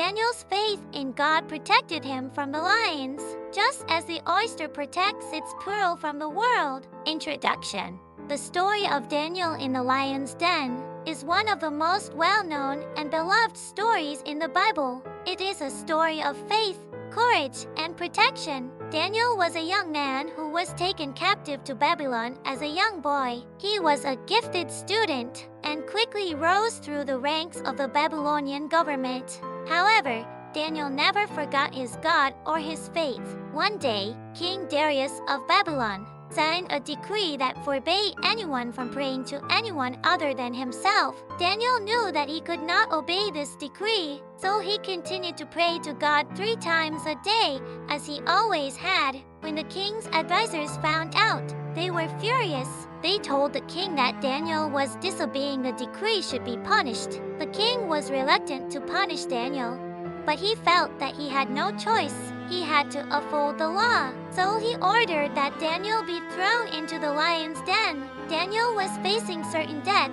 Daniel's faith in God protected him from the lions, just as the oyster protects its pearl from the world. Introduction. The story of Daniel in the lion's den is one of the most well-known and beloved stories in the Bible. It is a story of faith, courage, and protection. Daniel was a young man who was taken captive to Babylon as a young boy. He was a gifted student and quickly rose through the ranks of the Babylonian government. However, Daniel never forgot his God or his faith. One day, King Darius of Babylon signed a decree that forbade anyone from praying to anyone other than himself. Daniel knew that he could not obey this decree, so he continued to pray to God 3 times a day, as he always had. When the king's advisors found out, they were furious. They told the king that Daniel was disobeying the decree should be punished. The king was reluctant to punish Daniel, but he felt that he had no choice. He had to uphold the law. So he ordered that Daniel be thrown into the lion's den. Daniel was facing certain death,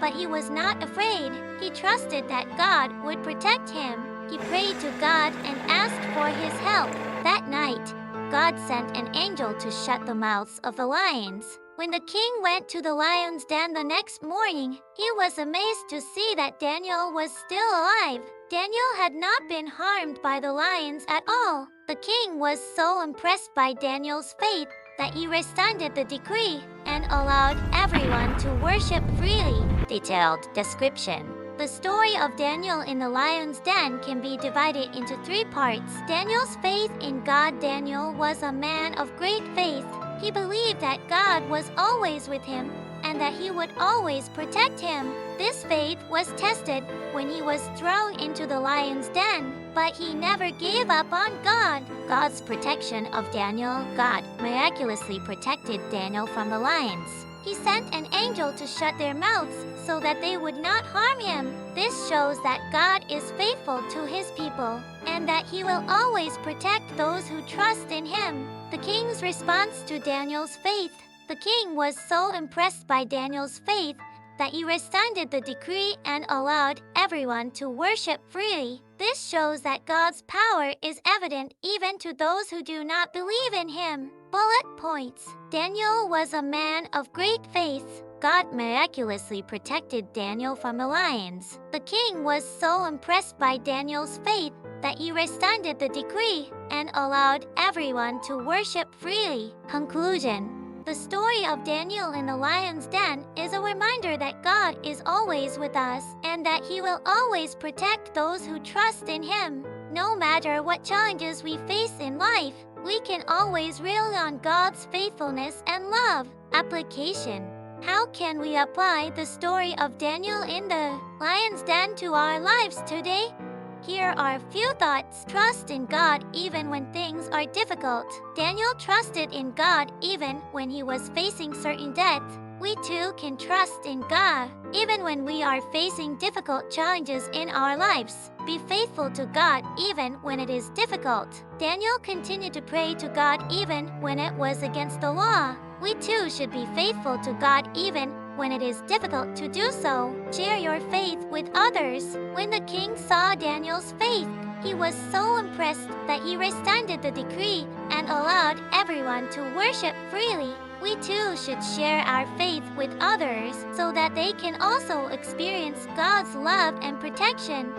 but he was not afraid. He trusted that God would protect him. He prayed to God and asked for his help. That night, God sent an angel to shut the mouths of the lions. When the king went to the lion's den the next morning, he was amazed to see that Daniel was still alive. Daniel had not been harmed by the lions at all. The king was so impressed by Daniel's faith that he rescinded the decree and allowed everyone to worship freely. Detailed description. The story of Daniel in the lion's den can be divided into 3 parts. Daniel's faith in God. Daniel was a man of great faith. He believed that God was always with him and that he would always protect him. This faith was tested when he was thrown into the lion's den, but he never gave up on God. God's protection of Daniel. God miraculously protected Daniel from the lions. He sent an angel to shut their mouths so that they would not harm him. This shows that God is faithful to his people and that he will always protect those who trust in him. The king's response to Daniel's faith. The king was so impressed by Daniel's faith that he rescinded the decree and allowed everyone to worship freely. This shows that God's power is evident even to those who do not believe in him. Bullet points. Daniel was a man of great faith. God miraculously protected Daniel from the lions. The king was so impressed by Daniel's faith that he rescinded the decree and allowed everyone to worship freely. Conclusion. The story of Daniel in the lion's den is a reminder that God is always with us and that he will always protect those who trust in him. No matter what challenges we face in life, we can always rely on God's faithfulness and love. Application. How can we apply the story of Daniel in the lion's den to our lives today? Here are a few thoughts. Trust in God even when things are difficult. Daniel trusted in God even when he was facing certain death. We too can trust in God even when we are facing difficult challenges in our lives. Be faithful to God even when it is difficult. Daniel continued to pray to God even when it was against the law. We too should be faithful to God even when it is difficult to do so. Share your faith with others. When the king saw Daniel's faith, he was so impressed that he rescinded the decree and allowed everyone to worship freely. We too should share our faith with others so that they can also experience God's love and protection.